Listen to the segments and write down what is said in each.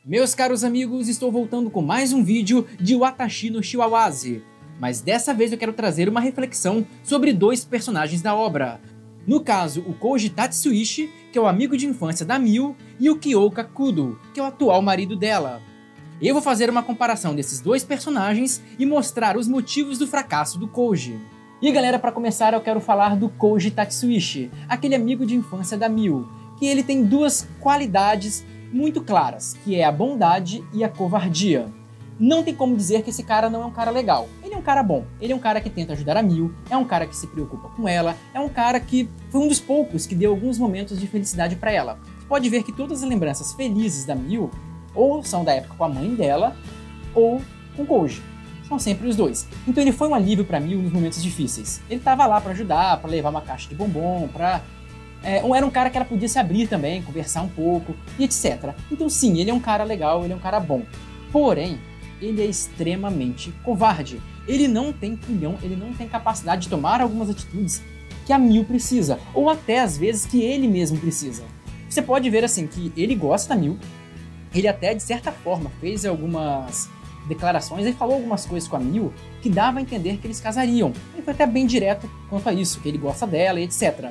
Meus caros amigos, estou voltando com mais um vídeo de Watashi no Shiwawase, mas dessa vez eu quero trazer uma reflexão sobre dois personagens da obra. No caso, o Koji Tatsuishi, que é o amigo de infância da Miu, e o Kyoka Kudo, que é o atual marido dela. Eu vou fazer uma comparação desses dois personagens e mostrar os motivos do fracasso do Koji. E galera, para começar eu quero falar do Koji Tatsuishi, aquele amigo de infância da Miu, que ele tem duas qualidades muito claras, que é a bondade e a covardia. Não tem como dizer que esse cara não é um cara legal. Ele é um cara bom, ele é um cara que tenta ajudar a Miu, é um cara que se preocupa com ela, é um cara que foi um dos poucos que deu alguns momentos de felicidade para ela. Você pode ver que todas as lembranças felizes da Miu ou são da época com a mãe dela ou com Koji. São sempre os dois. Então ele foi um alívio para Miu nos momentos difíceis. Ele tava lá para ajudar, para levar uma caixa de bombom, era um cara que ela podia se abrir também, conversar um pouco e etc. Então sim, ele é um cara legal, ele é um cara bom. Porém, ele é extremamente covarde. Ele não tem culhão, ele não tem capacidade de tomar algumas atitudes que a Miu precisa, ou até às vezes que ele mesmo precisa. Você pode ver assim que ele gosta da Miu, ele até de certa forma fez algumas declarações, ele falou algumas coisas com a Miu que dava a entender que eles casariam. Ele foi até bem direto quanto a isso, que ele gosta dela e etc.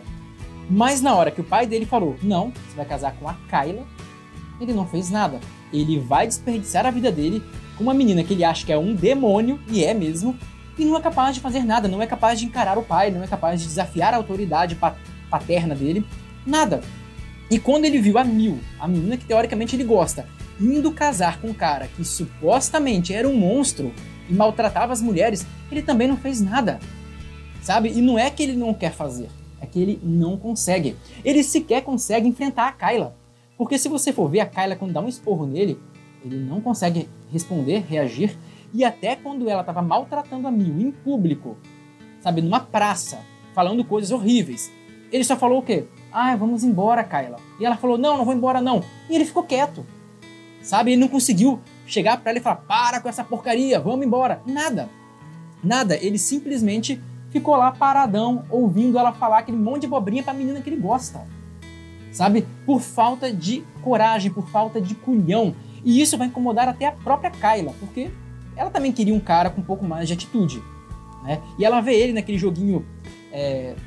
Mas na hora que o pai dele falou, não, você vai casar com a Kayla, ele não fez nada. Ele vai desperdiçar a vida dele com uma menina que ele acha que é um demônio, e é mesmo, e não é capaz de fazer nada, não é capaz de encarar o pai, não é capaz de desafiar a autoridade paterna dele, nada. E quando ele viu a Miu, a menina que teoricamente ele gosta, indo casar com um cara que supostamente era um monstro e maltratava as mulheres, ele também não fez nada, sabe? E não é que ele não quer fazer, é que ele não consegue. Ele sequer consegue enfrentar a Kayla. Porque se você for ver a Kayla quando dá um esporro nele, ele não consegue responder, reagir. E até quando ela estava maltratando a Miu em público, sabe, numa praça, falando coisas horríveis, ele só falou o quê? Ah, vamos embora, Kayla. E ela falou, não, não vou embora não. E ele ficou quieto. Sabe, ele não conseguiu chegar pra ela e falar, para com essa porcaria, vamos embora. Nada. Nada, ele simplesmente ficou lá paradão, ouvindo ela falar aquele monte de abobrinha pra menina que ele gosta. Sabe? Por falta de coragem, por falta de culhão. E isso vai incomodar até a própria Kayla, porque ela também queria um cara com um pouco mais de atitude, né? E ela vê ele naquele joguinho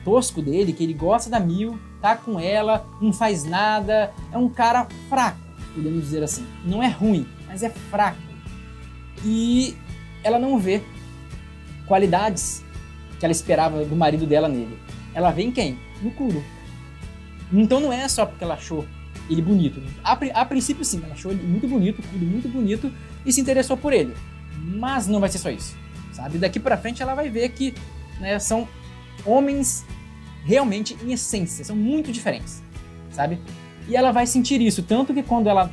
tosco dele, que ele gosta da Miu, tá com ela, não faz nada, é um cara fraco, podemos dizer assim. Não é ruim, mas é fraco. E ela não vê qualidades que ela esperava do marido dela nele. Ela vê em quem? No Kuro. Então não é só porque ela achou ele bonito. A princípio sim, ela achou ele muito bonito, Kuro muito bonito e se interessou por ele. Mas não vai ser só isso, sabe? Daqui pra frente ela vai ver que, né, são homens realmente em essência, são muito diferentes, sabe? E ela vai sentir isso, tanto que quando ela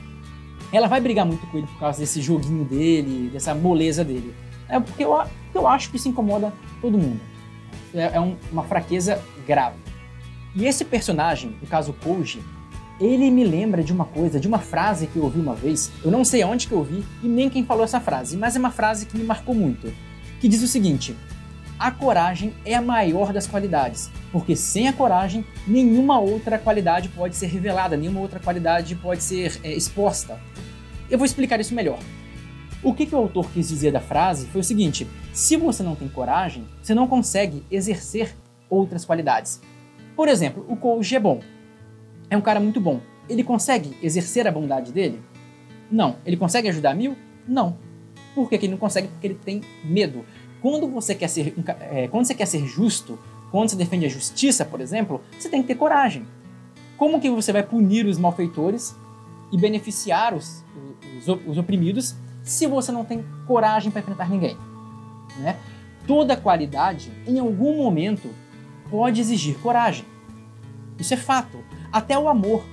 vai brigar muito com ele por causa desse joguinho dele, dessa moleza dele. É porque eu acho que isso incomoda todo mundo. Uma fraqueza grave. E esse personagem, no caso Koji, ele me lembra de uma coisa, de uma frase que eu ouvi uma vez, eu não sei aonde que eu ouvi e nem quem falou essa frase, mas é uma frase que me marcou muito, que diz o seguinte: a coragem é a maior das qualidades, porque sem a coragem, nenhuma outra qualidade pode ser revelada, nenhuma outra qualidade pode ser exposta. Eu vou explicar isso melhor. O que o autor quis dizer da frase foi o seguinte: se você não tem coragem, você não consegue exercer outras qualidades. Por exemplo, o Koji é bom. É um cara muito bom. Ele consegue exercer a bondade dele? Não. Ele consegue ajudar a Miu? Não. Por que ele não consegue? Porque ele tem medo. Quando você quer ser justo, quando você defende a justiça, por exemplo, você tem que ter coragem. Como que você vai punir os malfeitores e beneficiar os oprimidos se você não tem coragem para enfrentar ninguém, né? Toda qualidade, em algum momento, pode exigir coragem. Isso é fato. Até o amor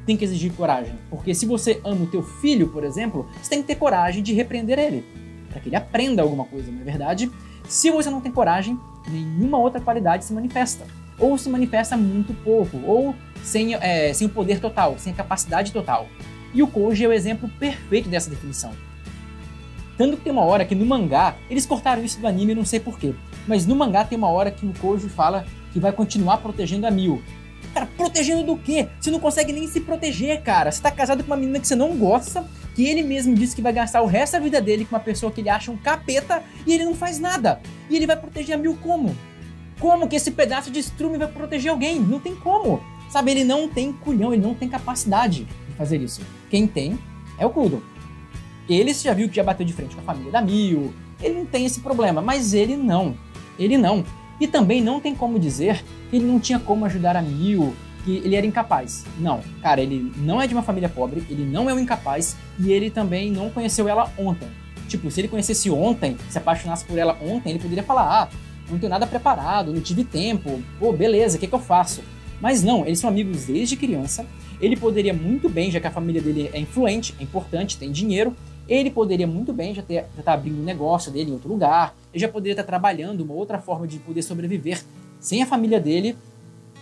tem que exigir coragem. Porque se você ama o teu filho, por exemplo, você tem que ter coragem de repreender ele, para que ele aprenda alguma coisa, não é verdade? Se você não tem coragem, nenhuma outra qualidade se manifesta. Ou se manifesta muito pouco, ou sem o poder total, sem a capacidade total. E o Koji é o exemplo perfeito dessa definição. Tanto que tem uma hora que no mangá, eles cortaram isso do anime, não sei porquê, mas no mangá tem uma hora que o Koji fala que vai continuar protegendo a Miu. Cara, protegendo do quê? Você não consegue nem se proteger, cara. Você tá casado com uma menina que você não gosta, que ele mesmo disse que vai gastar o resto da vida dele com uma pessoa que ele acha um capeta e ele não faz nada. E ele vai proteger a Mil como? Como que esse pedaço de estrume vai proteger alguém? Não tem como. Sabe, ele não tem culhão, ele não tem capacidade de fazer isso. Quem tem é o Kudo. Ele já viu que já bateu de frente com a família da Mil, ele não tem esse problema, mas ele não. Ele não. E também não tem como dizer que ele não tinha como ajudar a Mil, que ele era incapaz. Não, cara, ele não é de uma família pobre, ele não é um incapaz e ele também não conheceu ela ontem. Tipo, se ele conhecesse ontem, se apaixonasse por ela ontem, ele poderia falar, ah, não tenho nada preparado, não tive tempo, pô, beleza, o que eu faço? Mas não, eles são amigos desde criança, ele poderia muito bem, já que a família dele é influente, é importante, tem dinheiro, ele poderia muito bem já tá abrindo um negócio dele em outro lugar, ele já poderia estar trabalhando uma outra forma de poder sobreviver sem a família dele,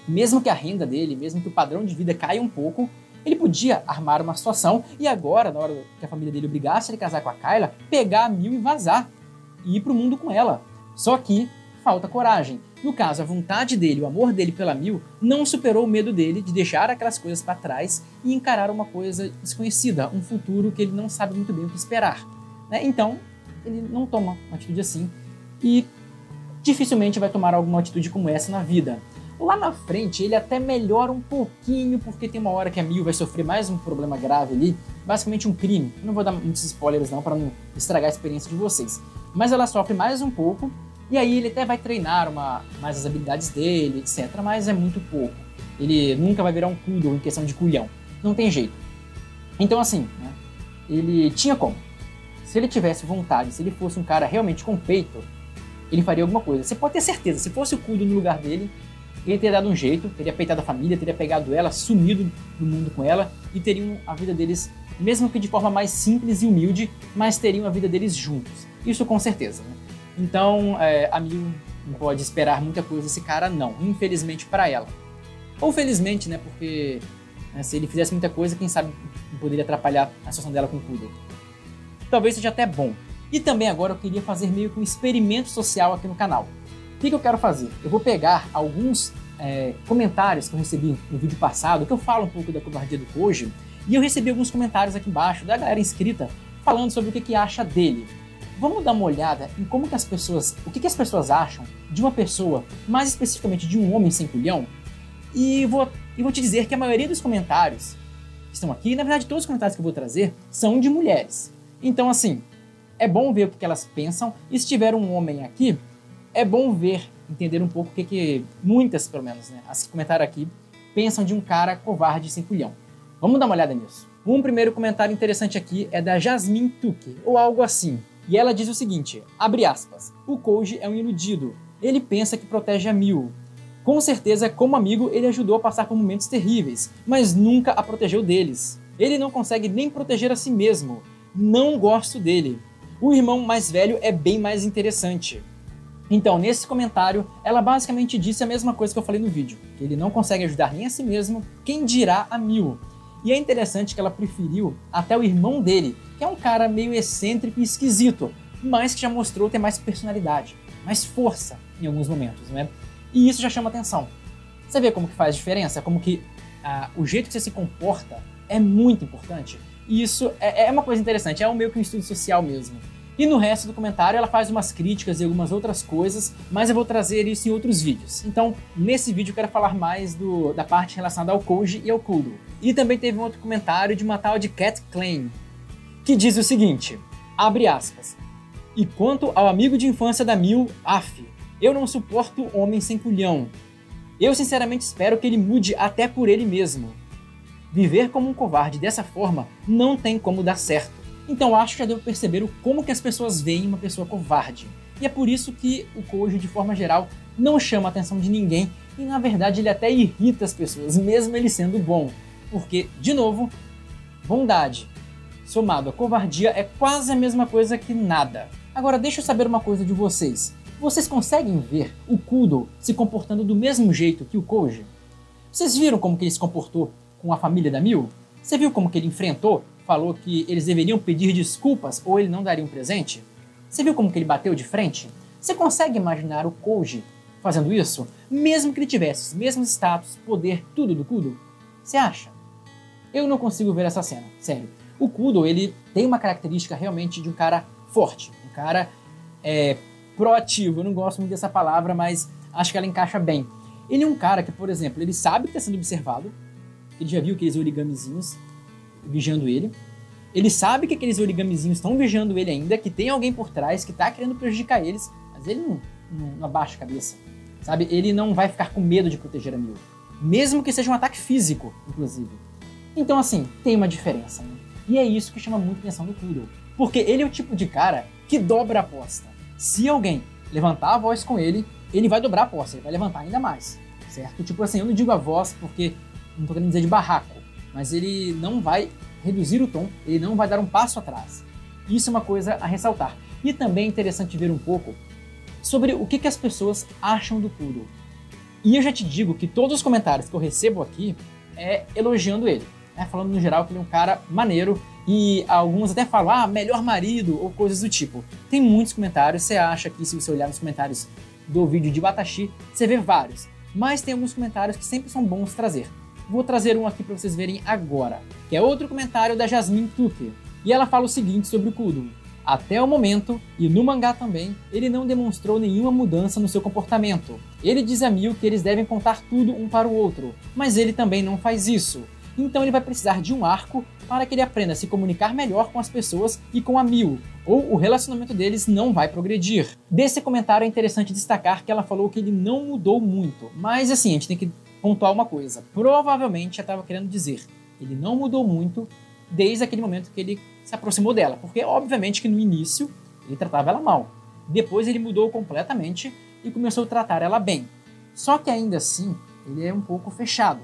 mesmo que a renda dele, mesmo que o padrão de vida caia um pouco, ele podia armar uma situação e agora, na hora que a família dele obrigasse ele a casar com a Kayla, pegar a Mil e vazar, e ir pro mundo com ela. Só que falta coragem. No caso, a vontade dele, o amor dele pela Mil, não superou o medo dele de deixar aquelas coisas para trás e encarar uma coisa desconhecida, um futuro que ele não sabe muito bem o que esperar. Né? Então, ele não toma uma atitude assim e dificilmente vai tomar alguma atitude como essa na vida. Lá na frente, ele até melhora um pouquinho, porque tem uma hora que a Mil vai sofrer mais um problema grave ali, basicamente um crime. Eu não vou dar muitos spoilers não, para não estragar a experiência de vocês. Mas ela sofre mais um pouco, e aí ele até vai treinar mais as habilidades dele, etc. Mas é muito pouco. Ele nunca vai virar um Kudo em questão de culhão. Não tem jeito. Então assim, né, ele tinha como. Se ele tivesse vontade, se ele fosse um cara realmente com peito, ele faria alguma coisa. Você pode ter certeza, se fosse o Kudo no lugar dele, ele teria dado um jeito, teria peitado a família, teria pegado ela, sumido do mundo com ela e teriam a vida deles, mesmo que de forma mais simples e humilde, mas teriam a vida deles juntos. Isso com certeza, né? Então, a Mil não pode esperar muita coisa desse cara, não. Infelizmente para ela. Ou felizmente, né? Porque se ele fizesse muita coisa, quem sabe não poderia atrapalhar a situação dela com o Kudo. Talvez seja até bom. E também agora eu queria fazer meio que um experimento social aqui no canal. O que eu quero fazer? Eu vou pegar alguns comentários que eu recebi no vídeo passado, que eu falo um pouco da covardia do Koji, e eu recebi alguns comentários aqui embaixo da galera inscrita falando sobre o que acha dele. Vamos dar uma olhada em como que as pessoas, o que as pessoas acham de uma pessoa, mais especificamente de um homem sem culhão, e vou te dizer que a maioria dos comentários que estão aqui, na verdade todos os comentários que eu vou trazer, são de mulheres. Então assim, é bom ver o que elas pensam, e se tiver um homem aqui, é bom ver, entender um pouco o que muitas, pelo menos, né, as que comentaram aqui, pensam de um cara covarde sem culhão. Vamos dar uma olhada nisso. Um primeiro comentário interessante aqui é da Jasmine Tuque, ou algo assim. E ela diz o seguinte, abre aspas, o Koji é um iludido, ele pensa que protege a Mil. Com certeza, como amigo, ele ajudou a passar por momentos terríveis, mas nunca a protegeu deles. Ele não consegue nem proteger a si mesmo. Não gosto dele. O irmão mais velho é bem mais interessante. Então, nesse comentário, ela basicamente disse a mesma coisa que eu falei no vídeo, que ele não consegue ajudar nem a si mesmo, quem dirá a Mil. E é interessante que ela preferiu até o irmão dele, que é um cara meio excêntrico e esquisito, mas que já mostrou ter mais personalidade, mais força em alguns momentos, né? E isso já chama atenção. Você vê como que faz diferença, como que o jeito que você se comporta é muito importante. E isso é uma coisa interessante, é meio que um estudo social mesmo. E no resto do comentário ela faz umas críticas e algumas outras coisas, mas eu vou trazer isso em outros vídeos. Então, nesse vídeo eu quero falar mais da parte relacionada ao Koji e ao Kudo. E também teve um outro comentário de uma tal de Cat Klein, que diz o seguinte, abre aspas, e quanto ao amigo de infância da Mil, eu não suporto homem sem culhão. Eu sinceramente espero que ele mude até por ele mesmo. Viver como um covarde dessa forma não tem como dar certo. Então acho que já devo perceber como que as pessoas veem uma pessoa covarde. E é por isso que o Koji, de forma geral, não chama a atenção de ninguém e na verdade ele até irrita as pessoas, mesmo ele sendo bom. Porque, de novo, bondade somado a covardia é quase a mesma coisa que nada. Agora deixa eu saber uma coisa de vocês. Vocês conseguem ver o Kudo se comportando do mesmo jeito que o Koji? Vocês viram como que ele se comportou com a família da Mil? Você viu como que ele enfrentou? Falou que eles deveriam pedir desculpas ou ele não daria um presente? Você viu como que ele bateu de frente? Você consegue imaginar o Koji fazendo isso? Mesmo que ele tivesse os mesmos status, poder, tudo do Kudo? Você acha? Eu não consigo ver essa cena, sério. O Kudo, ele tem uma característica realmente de um cara forte, um cara proativo. Eu não gosto muito dessa palavra, mas acho que ela encaixa bem. Ele é um cara que, por exemplo, ele sabe que está sendo observado, ele já viu aqueles origamizinhos vigiando ele. Ele sabe que aqueles origamizinhos estão vigiando ele ainda, que tem alguém por trás que está querendo prejudicar eles, mas ele não abaixa a cabeça, sabe? Ele não vai ficar com medo de proteger a Mil, mesmo que seja um ataque físico, inclusive. Então, assim, tem uma diferença, né? E é isso que chama muito a atenção do Kudo, porque ele é o tipo de cara que dobra a aposta. Se alguém levantar a voz com ele, ele vai dobrar a aposta, ele vai levantar ainda mais, certo? Tipo assim, eu não digo a voz porque não tô querendo dizer de barraco, mas ele não vai reduzir o tom, ele não vai dar um passo atrás. Isso é uma coisa a ressaltar. E também é interessante ver um pouco sobre o que as pessoas acham do Kudo. E eu já te digo que todos os comentários que eu recebo aqui é elogiando ele, né? Falando no geral que ele é um cara maneiro, e alguns até falam, melhor marido, ou coisas do tipo. Tem muitos comentários, você acha que se você olhar nos comentários do vídeo de Watashi, você vê vários. Mas tem alguns comentários que sempre são bons trazer. Vou trazer um aqui para vocês verem agora, que é outro comentário da Jasmine Tuque. E ela fala o seguinte sobre o Kudo. Até o momento, e no mangá também, ele não demonstrou nenhuma mudança no seu comportamento. Ele diz a Mil que eles devem contar tudo um para o outro, mas ele também não faz isso. Então ele vai precisar de um arco para que ele aprenda a se comunicar melhor com as pessoas e com a Mil, ou o relacionamento deles não vai progredir. Desse comentário é interessante destacar que ela falou que ele não mudou muito, mas assim, a gente tem que pontuar uma coisa. Provavelmente ela estava querendo dizer, ele não mudou muito desde aquele momento que ele se aproximou dela, porque obviamente que no início ele tratava ela mal. Depois ele mudou completamente e começou a tratar ela bem. Só que ainda assim, ele é um pouco fechado.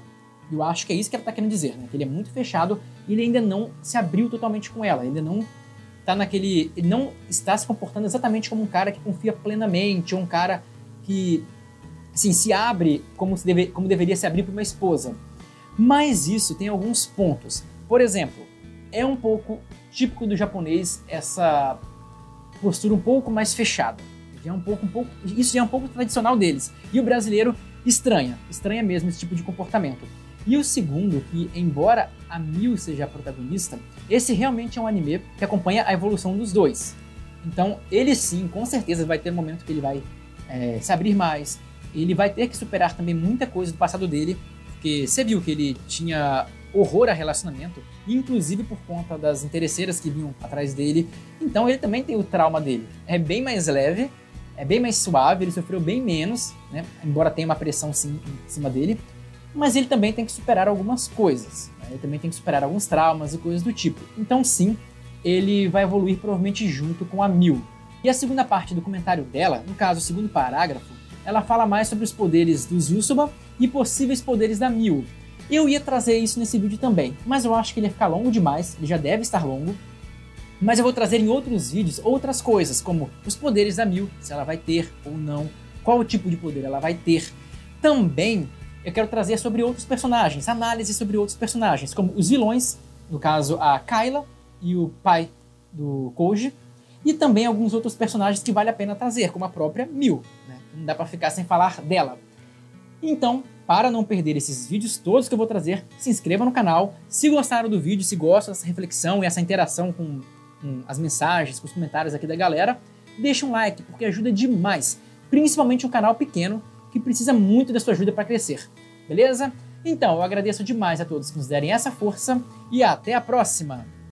Eu acho que é isso que ela está querendo dizer, né? Que ele é muito fechado e ele ainda não se abriu totalmente com ela, ele não tá naquele, ele não está se comportando exatamente como um cara que confia plenamente, ou um cara que assim, se abre como deveria se abrir para uma esposa. Mas isso tem alguns pontos. Por exemplo, é um pouco típico do japonês essa postura um pouco mais fechada. Isso já é um pouco tradicional deles. E o brasileiro estranha mesmo esse tipo de comportamento. E o segundo, que embora a Mil seja a protagonista, esse realmente é um anime que acompanha a evolução dos dois. Então ele sim, com certeza vai ter um momento que ele vai se abrir mais. Ele vai ter que superar também muita coisa do passado dele, porque você viu que ele tinha horror a relacionamento, inclusive por conta das interesseiras que vinham atrás dele. Então ele também tem o trauma dele. É bem mais leve, é bem mais suave, ele sofreu bem menos, né? Embora tenha uma pressão sim em cima dele, mas ele também tem que superar algumas coisas, né? Ele também tem que superar alguns traumas e coisas do tipo. Então sim, ele vai evoluir provavelmente junto com a Mil. E a segunda parte do comentário dela, no caso o segundo parágrafo, ela fala mais sobre os poderes do Zusoba e possíveis poderes da Mil. Eu ia trazer isso nesse vídeo também, mas eu acho que ele ia ficar longo demais, ele já deve estar longo. Mas eu vou trazer em outros vídeos outras coisas, como os poderes da Mil, se ela vai ter ou não, qual tipo de poder ela vai ter. Também eu quero trazer sobre outros personagens, análise sobre outros personagens, como os vilões, no caso a Kayla e o pai do Koji, e também alguns outros personagens que vale a pena trazer, como a própria Mil, né? Não dá pra ficar sem falar dela. Então, para não perder esses vídeos todos que eu vou trazer, se inscreva no canal. Se gostaram do vídeo, se gostam dessa reflexão e essa interação com as mensagens, com os comentários aqui da galera, deixa um like, porque ajuda demais. Principalmente um canal pequeno, que precisa muito da sua ajuda para crescer. Beleza? Então, eu agradeço demais a todos que nos derem essa força e até a próxima!